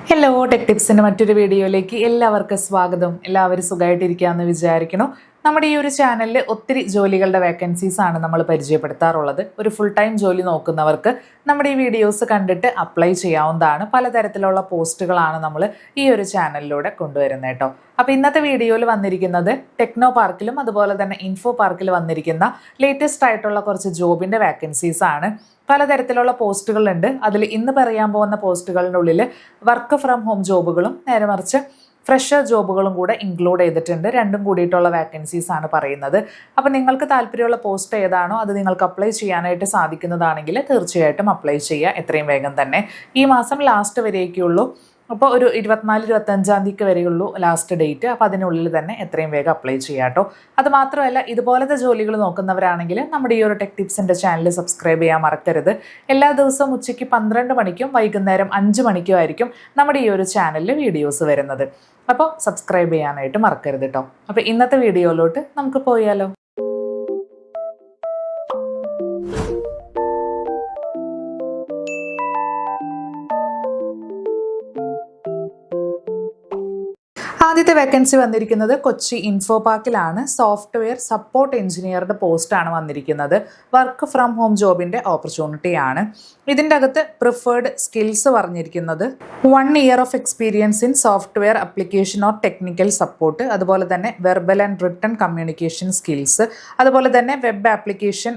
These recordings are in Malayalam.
ഹലോ ടെക് ടിപ്സിൻ്റെ മറ്റൊരു വീഡിയോയിലേക്ക് എല്ലാവർക്കും സ്വാഗതം. എല്ലാവരും സുഖമായിട്ടിരിക്കുകയെന്ന് വിചാരിക്കണം. നമ്മുടെ ഈ ഒരു ചാനലിൽ ഒത്തിരി ജോലികളുടെ വേക്കൻസീസ് ആണ് നമ്മൾ പരിചയപ്പെടുത്താറുള്ളത്. ഒരു ഫുൾ ടൈം ജോലി നോക്കുന്നവർക്ക് നമ്മുടെ ഈ വീഡിയോസ് കണ്ടിട്ട് അപ്ലൈ ചെയ്യാവുന്നതാണ്. പലതരത്തിലുള്ള പോസ്റ്റുകളാണ് നമ്മൾ ഈ ഒരു ചാനലിലൂടെ കൊണ്ടുവരുന്നത് കേട്ടോ. അപ്പോൾ ഇന്നത്തെ വീഡിയോയിൽ വന്നിരിക്കുന്നത് ടെക്നോ പാർക്കിലും അതുപോലെ തന്നെ ഇൻഫോ പാർക്കിൽ വന്നിരിക്കുന്ന ലേറ്റസ്റ്റ് ആയിട്ടുള്ള കുറച്ച് ജോബിൻ്റെ വേക്കൻസീസ് ആണ്. പലതരത്തിലുള്ള പോസ്റ്റുകളുണ്ട്. അതിൽ ഇന്ന് പറയാൻ പോകുന്ന പോസ്റ്റുകളുടെ ഉള്ളിൽ വർക്ക് ഫ്രം ഹോം ജോബുകളും നേരെ മറിച്ച് ഫ്രഷർ ജോബുകളും കൂടെ ഇൻക്ലൂഡ് ചെയ്തിട്ടുണ്ട്. രണ്ടും കൂടിയിട്ടുള്ള വാക്കൻസീസ് ആണ് പറയുന്നത്. അപ്പോൾ നിങ്ങൾക്ക് താല്പര്യമുള്ള പോസ്റ്റ് ഏതാണോ അത് നിങ്ങൾക്ക് അപ്ലൈ ചെയ്യാനായിട്ട് സാധിക്കുന്നതാണെങ്കിൽ തീർച്ചയായിട്ടും അപ്ലൈ ചെയ്യുക, എത്രയും വേഗം തന്നെ. ഈ മാസം ലാസ്റ്റ് വരെയൊക്കെയുള്ളൂ. അപ്പോൾ ഒരു 24-25 തീയതിക്ക് വരെയുള്ളൂ ലാസ്റ്റ് ഡേറ്റ്. അപ്പോൾ അതിനുള്ളിൽ തന്നെ എത്രയും വേഗം അപ്ലൈ ചെയ്യാം കേട്ടോ. അത് മാത്രമല്ല, ഇതുപോലത്തെ ജോലികൾ നോക്കുന്നവരാണെങ്കിൽ നമ്മുടെ ഈ ഒരു ടെക് ടിപ്സിൻ്റെ ചാനൽ സബ്സ്ക്രൈബ് ചെയ്യാൻ മറക്കരുത്. എല്ലാ ദിവസവും ഉച്ചയ്ക്ക് 12 മണിക്കും വൈകുന്നേരം 5 മണിക്കും ആയിരിക്കും നമ്മുടെ ഈ ഒരു ചാനലിൽ വീഡിയോസ് വരുന്നത്. അപ്പോൾ സബ്സ്ക്രൈബ് ചെയ്യാനായിട്ട് മറക്കരുത് കേട്ടോ. അപ്പോൾ ഇന്നത്തെ വീഡിയോയിലോട്ട് നമുക്ക് പോയാലോ. ആദ്യത്തെ വേക്കൻസി വന്നിരിക്കുന്നത് കൊച്ചി ഇൻഫോ പാർക്കിലാണ്. സോഫ്റ്റ്വെയർ സപ്പോർട്ട് എഞ്ചിനീയറുടെ പോസ്റ്റാണ് വന്നിരിക്കുന്നത്. വർക്ക് ഫ്രം ഹോം ജോബിൻ്റെ ഓപ്പർച്യൂണിറ്റിയാണ്. ഇതിൻ്റെ അകത്ത് പ്രിഫേർഡ് സ്കിൽസ് പറഞ്ഞിരിക്കുന്നത് 1 year of experience in software application or technical support, അതുപോലെ തന്നെ verbal and written communication skills, അതുപോലെ തന്നെ വെബ് ആപ്ലിക്കേഷൻ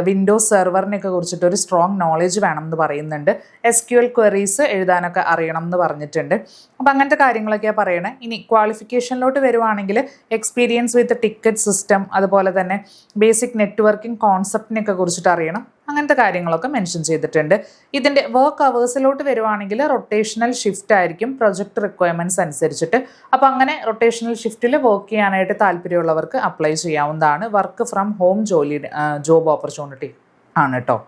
വിൻഡോസ് സെർവറിനെയൊക്കെ കുറിച്ചിട്ട് ഒരു സ്ട്രോങ് നോളജ് വേണം എന്ന് പറയുന്നുണ്ട്. SQL ക്വയറീസ് എഴുതാനൊക്കെ അറിയണം എന്ന് പറഞ്ഞിട്ടുണ്ട്. അപ്പോൾ അങ്ങനത്തെ കാര്യങ്ങളൊക്കെയാണ് പറയണേ. ഇനി ക്വാളിഫിക്കേഷനിലോട്ട് വരുവാണെങ്കിൽ എക്സ്പീരിയൻസ് വിത്ത് ടിക്കറ്റ് സിസ്റ്റം, അതുപോലെ തന്നെ ബേസിക് നെറ്റ്വർക്കിംഗ് കോൺസെപ്റ്റിനെയൊക്കെ കുറിച്ചിട്ട് അറിയണം. അങ്ങനത്തെ കാര്യങ്ങളൊക്കെ മെൻഷൻ ചെയ്തിട്ടുണ്ട്. ഇതിൻ്റെ വർക്ക് അവേഴ്സിലോട്ട് വരുവാണെങ്കിൽ റൊട്ടേഷണൽ ഷിഫ്റ്റ് ആയിരിക്കും പ്രൊജക്ട് റിക്വയർമെൻറ്റ്സ് അനുസരിച്ചിട്ട്. അപ്പോൾ അങ്ങനെ റൊട്ടേഷണൽ ഷിഫ്റ്റിൽ വർക്ക് ചെയ്യാനായിട്ട് താല്പര്യമുള്ളവർക്ക് അപ്ലൈ ചെയ്യാവുന്നതാണ്. Work from home job opportunity ആണ് കേട്ടോ.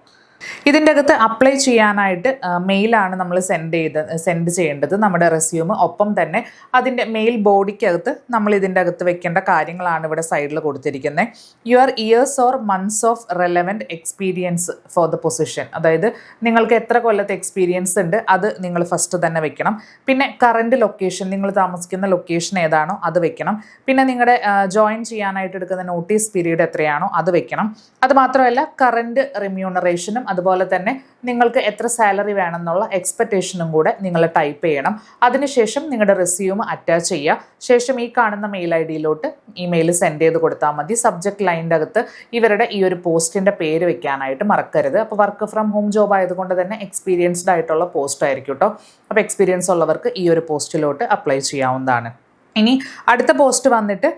ഇതിൻ്റെ അകത്ത് അപ്ലൈ ചെയ്യാനായിട്ട് മെയിലാണ് നമ്മൾ സെൻഡ് ചെയ്യേണ്ടത് നമ്മുടെ റെസ്യൂം. ഒപ്പം തന്നെ അതിൻ്റെ മെയിൽ ബോഡിക്കകത്ത് നമ്മൾ ഇതിൻ്റെ അകത്ത് വെക്കേണ്ട കാര്യങ്ങളാണ് ഇവിടെ സൈഡിൽ കൊടുത്തിരിക്കുന്നത്. Your years or months of relevant experience for the position, അതായത് നിങ്ങൾക്ക് എത്ര കൊല്ലത്തെ എക്സ്പീരിയൻസ് ഉണ്ട് അത് നിങ്ങൾ ഫസ്റ്റ് തന്നെ വെക്കണം. പിന്നെ കറൻറ്റ് ലൊക്കേഷൻ, നിങ്ങൾ താമസിക്കുന്ന ലൊക്കേഷൻ ഏതാണോ അത് വെക്കണം. പിന്നെ നിങ്ങളുടെ ജോയിൻ ചെയ്യാനായിട്ട് എടുക്കുന്ന നോട്ടീസ് പീരീഡ് എത്രയാണോ അത് വെക്കണം. അതുമാത്രമല്ല കറൻറ്റ് റെമ്യൂണറേഷനും അതുപോലെ തന്നെ നിങ്ങൾക്ക് എത്ര സാലറി വേണമെന്നുള്ള എക്സ്പെക്റ്റേഷനും കൂടെ നിങ്ങൾ ടൈപ്പ് ചെയ്യണം. അതിനുശേഷം നിങ്ങളുടെ റെസ്യൂം അറ്റാച്ച് ചെയ്യുക. ശേഷം ഈ കാണുന്ന മെയിൽ ID-യിലോട്ട് ഇമെയിൽ സെൻഡ് ചെയ്ത് കൊടുത്താൽ മതി. സബ്ജക്റ്റ് ലൈനിൻ്റെ അകത്ത് ഇവരുടെ ഈ ഒരു പോസ്റ്റിൻ്റെ പേര് വെക്കാനായിട്ട് മറക്കരുത്. അപ്പോൾ വർക്ക് ഫ്രം ഹോം ജോബ് ആയതുകൊണ്ട് തന്നെ എക്സ്പീരിയൻസ്ഡ് ആയിട്ടുള്ള പോസ്റ്റ് ആയിരിക്കും കേട്ടോ. അപ്പോൾ എക്സ്പീരിയൻസ് ഉള്ളവർക്ക് ഈ ഒരു പോസ്റ്റിലോട്ട് അപ്ലൈ ചെയ്യാവുന്നതാണ്. ഇനി അടുത്ത പോസ്റ്റ് വന്നിട്ട്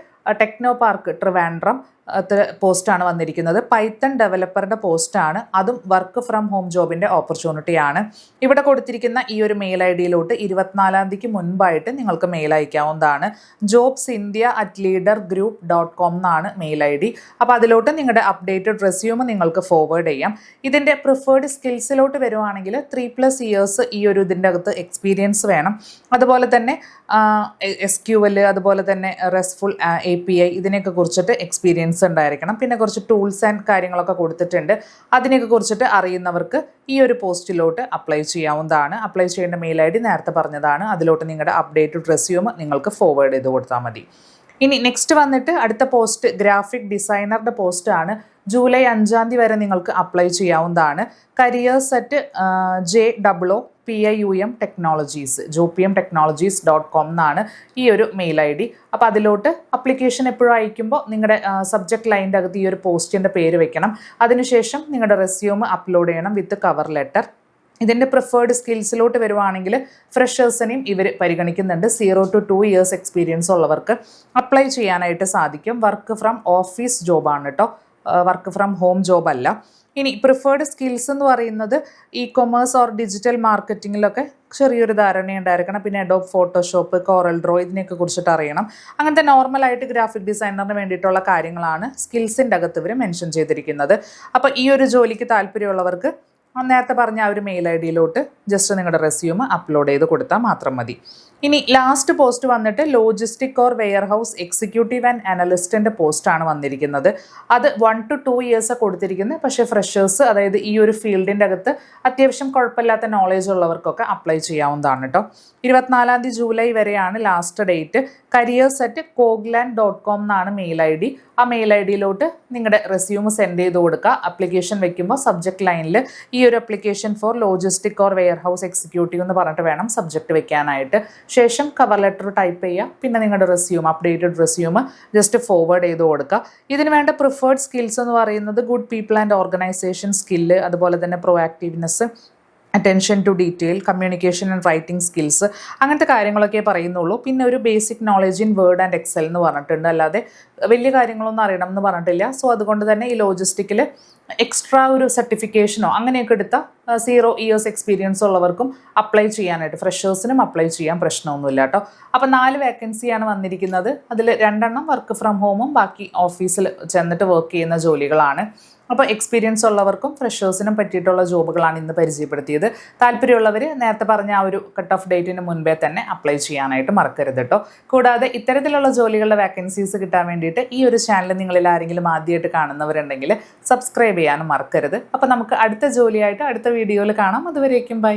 ടെക്നോ പാർക്ക് ട്രിവാൻഡ്രം പോസ്റ്റാണ് വന്നിരിക്കുന്നത്. പൈത്തൺ ഡെവലപ്പറുടെ പോസ്റ്റാണ്. അതും വർക്ക് ഫ്രം ഹോം ജോബിൻ്റെ ഓപ്പർച്യൂണിറ്റിയാണ്. ഇവിടെ കൊടുത്തിരിക്കുന്ന ഈ ഒരു മെയിൽ ID-യിലോട്ട് 24 തീയതിക്ക് മുൻപായിട്ട് നിങ്ങൾക്ക് മെയിൽ അയക്കാവുന്നതാണ്. jobsindia@leadergroup.com എന്നാണ് മെയിൽ ID. അപ്പോൾ അതിലോട്ട് നിങ്ങളുടെ അപ്ഡേറ്റഡ് റെസ്യൂം നിങ്ങൾക്ക് ഫോർവേഡ് ചെയ്യാം. ഇതിൻ്റെ പ്രിഫേർഡ് സ്കിൽസിലോട്ട് വരുവാണെങ്കിൽ 3+ ഇയേഴ്സ് ഈ ഒരു ഇതിൻ്റെ അകത്ത് എക്സ്പീരിയൻസ് വേണം. അതുപോലെ തന്നെ SQL, അതുപോലെ തന്നെ RESTful API ഇതിനെയൊക്കെ കുറിച്ചിട്ട് എക്സ്പീരിയൻസ് ഉണ്ടായിരിക്കണം. പിന്നെ കുറച്ച് ടൂൾസ് ആൻഡ് കാര്യങ്ങളൊക്കെ കൊടുത്തിട്ടുണ്ട്. അതിനെയൊക്കെ കുറിച്ചിട്ട് അറിയുന്നവർക്ക് ഈ ഒരു പോസ്റ്റിലോട്ട് അപ്ലൈ ചെയ്യാവുന്നതാണ്. അപ്ലൈ ചെയ്യേണ്ട മെയിൽ ID നേരത്തെ പറഞ്ഞതാണ്. അതിലോട്ട് നിങ്ങളുടെ അപ്ഡേറ്റഡ് റെസ്യൂം നിങ്ങൾക്ക് ഫോർവേഡ് ചെയ്ത് കൊടുത്താൽ മതി. ഇനി നെക്സ്റ്റ് വന്നിട്ട് അടുത്ത പോസ്റ്റ് ഗ്രാഫിക് ഡിസൈനറുടെ പോസ്റ്റാണ്. ജൂലൈ 5 തീയതി വരെ നിങ്ങൾക്ക് അപ്ലൈ ചെയ്യാവുന്നതാണ്. careers@JOOPIUM Technologies jopmtechnologies.com എന്നാണ് ഈ ഒരു മെയിൽ ID. അപ്പോൾ അതിലോട്ട് അപ്ലിക്കേഷൻ എപ്പോഴും അയക്കുമ്പോൾ നിങ്ങളുടെ സബ്ജക്റ്റ് ലൈനിൻ്റെ അകത്ത് ഈ ഒരു പോസ്റ്റിൻ്റെ പേര് വെക്കണം. അതിനുശേഷം നിങ്ങളുടെ റെസ്യൂം അപ്ലോഡ് ചെയ്യണം വിത്ത് കവർ ലെറ്റർ. ഇതിൻ്റെ പ്രിഫേർഡ് സ്കിൽസിലോട്ട് വരുവാണെങ്കിൽ ഫ്രഷേഴ്സിനെയും ഇവർ പരിഗണിക്കുന്നുണ്ട്. 0 to 2 ഇയേഴ്സ് എക്സ്പീരിയൻസ് ഉള്ളവർക്ക് അപ്ലൈ ചെയ്യാനായിട്ട് സാധിക്കും. വർക്ക് ഫ്രം ഓഫീസ് ജോബാണ് കേട്ടോ, വർക്ക് ഫ്രം ഹോം ജോബ് അല്ല. ഇനി പ്രിഫേർഡ് സ്കിൽസ് എന്ന് പറയുന്നത് കൊമേഴ്സ് ഓർ ഡിജിറ്റൽ മാർക്കറ്റിങ്ങിലൊക്കെ ചെറിയൊരു ധാരണയുണ്ടായിരിക്കണം. പിന്നെ അഡോബ് ഫോട്ടോഷോപ്പ്, കോറൽ ഡ്രോ ഇതിനെയൊക്കെ കുറിച്ചിട്ട് അറിയണം. അങ്ങനത്തെ നോർമലായിട്ട് ഗ്രാഫിക് ഡിസൈനറിന് വേണ്ടിയിട്ടുള്ള കാര്യങ്ങളാണ് സ്കിൽസിൻ്റെ അകത്ത് ഇവർ മെൻഷൻ ചെയ്തിരിക്കുന്നത്. അപ്പോൾ ഈ ഒരു ജോലിക്ക് താല്പര്യമുള്ളവർക്ക് നേരത്തെ പറഞ്ഞ ആ ഒരു മെയിൽ ഐ ഡിയിലോട്ട് ജസ്റ്റ് നിങ്ങളുടെ റെസ്യൂം അപ്ലോഡ് ചെയ്ത് കൊടുത്താൽ മാത്രം മതി. ഇനി ലാസ്റ്റ് പോസ്റ്റ് വന്നിട്ട് logistic or warehouse executive and അനലിസ്റ്റിൻ്റെ പോസ്റ്റാണ് വന്നിരിക്കുന്നത്. അത് 1 to 2 ഇയേഴ്സ് കൊടുത്തിരിക്കുന്നത്. പക്ഷേ ഫ്രഷേഴ്സ്, അതായത് ഈ ഒരു ഫീൽഡിൻ്റെ അകത്ത് അത്യാവശ്യം കുഴപ്പമില്ലാത്ത നോളേജ് ഉള്ളവർക്കൊക്കെ അപ്ലൈ ചെയ്യാവുന്നതാണ് കേട്ടോ. 24 ജൂലൈ വരെയാണ് ലാസ്റ്റ് ഡേറ്റ്. careers@coglan.com എന്നാണ് മെയിൽ ഐ ഡി. ആ മെയിൽ ഐ ഡിയിലോട്ട് നിങ്ങളുടെ റെസ്യൂം സെൻഡ് ചെയ്ത് കൊടുക്കുക. അപ്ലിക്കേഷൻ വെക്കുമ്പോൾ സബ്ജക്ട് ലൈനിൽ ഈ ഒരു application for logistic or warehouse executive എന്ന് പറഞ്ഞിട്ട് വേണം സബ്ജക്ട് വെക്കാനായിട്ട്. ശേഷം കവർ ലെറ്റർ ടൈപ്പ് ചെയ്യുക. പിന്നെ നിങ്ങളുടെ resume, updated resume just forward ചെയ്ത് കൊടുക്കുക. ഇതിന് വേണ്ട പ്രിഫേർഡ് സ്കിൽസ് എന്ന് പറയുന്നത് good people and organisation skill, അതുപോലെ തന്നെ proactiveness, attention to detail, communication and writing skills, അങ്ങനത്തെ കാര്യങ്ങളൊക്കെ പറയുന്നുള്ളൂ. പിന്നെ ഒരു basic knowledge in Word and Excel എന്ന് പറഞ്ഞിട്ടുണ്ട്. അല്ലാതെ വലിയ കാര്യങ്ങളൊന്നും അറിയണം എന്ന് പറഞ്ഞിട്ടില്ല. സോ അതുകൊണ്ട് തന്നെ ഈ ലോജിസ്റ്റിക്കിൽ എക്സ്ട്രാ ഒരു സർട്ടിഫിക്കേഷനോ അങ്ങനെയൊക്കെ എടുത്ത 0 ഇയേഴ്സ് എക്സ്പീരിയൻസ് ഉള്ളവർക്കും അപ്ലൈ ചെയ്യാനായിട്ട്, ഫ്രഷേഴ്സിനും അപ്ലൈ ചെയ്യാൻ പ്രശ്നമൊന്നുമില്ല കേട്ടോ. അപ്പോൾ 4 വേക്കൻസിയാണ് വന്നിരിക്കുന്നത്. അതിൽ 2 വർക്ക് ഫ്രം ഹോമും ബാക്കി ഓഫീസിൽ ചെന്നിട്ട് വർക്ക് ചെയ്യുന്ന ജോലികളാണ്. അപ്പോൾ എക്സ്പീരിയൻസ് ഉള്ളവർക്കും ഫ്രഷേഴ്സിനും പറ്റിയിട്ടുള്ള ജോബുകളാണ് ഇന്ന് പരിചയപ്പെടുത്തിയത്. താല്പര്യമുള്ളവർ നേരത്തെ പറഞ്ഞ ആ ഒരു കട്ട് ഓഫ് ഡേറ്റിന് മുൻപേ തന്നെ അപ്ലൈ ചെയ്യാനായിട്ട് മറക്കരുത് കേട്ടോ. കൂടാതെ ഇത്തരത്തിലുള്ള ജോലികളുടെ വാക്കൻസീസ് കിട്ടാൻ വേണ്ടിയിട്ട് ഈ ഒരു ചാനൽ നിങ്ങളിൽ ആരെങ്കിലും ആദ്യമായിട്ട് കാണുന്നവരുണ്ടെങ്കിൽ സബ്സ്ക്രൈബ് ചെയ്യാനും മറക്കരുത്. അപ്പോൾ നമുക്ക് അടുത്ത ജോലിയായിട്ട് അടുത്ത വീഡിയോയിൽ കാണാം. അതുവരേക്കും ബൈ.